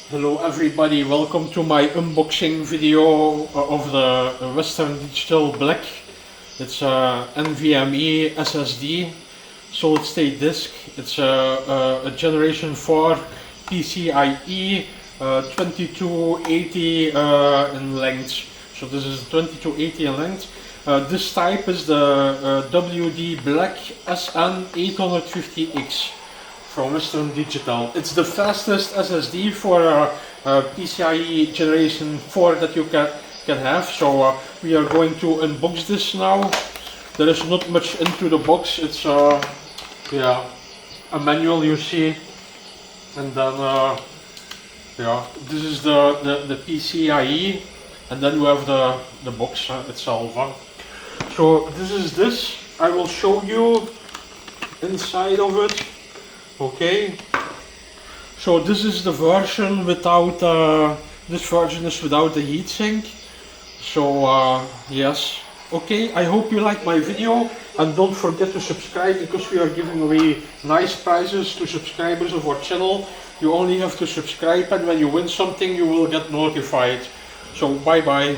Hello everybody, welcome to my unboxing video of the Western Digital Black. It's a NVMe SSD, solid state disk. It's a generation 4 PCIe 2280 in length. So this is 2280 in length. This type is the WD Black SN850X from Western Digital. It's the fastest SSD for PCIe generation 4 that you can have. So we are going to unbox this now. There is not much into the box. It's yeah, a manual you see, and then yeah, this is the PCIe, and then we have the box itself. So this. I will show you inside of it. Okay, so this is the version without, this version is without the heatsink. So yes, okay, I hope you like my video, and don't forget to subscribe, because we are giving away nice prizes to subscribers of our channel. You only have to subscribe, and when you win something you will get notified. So bye bye.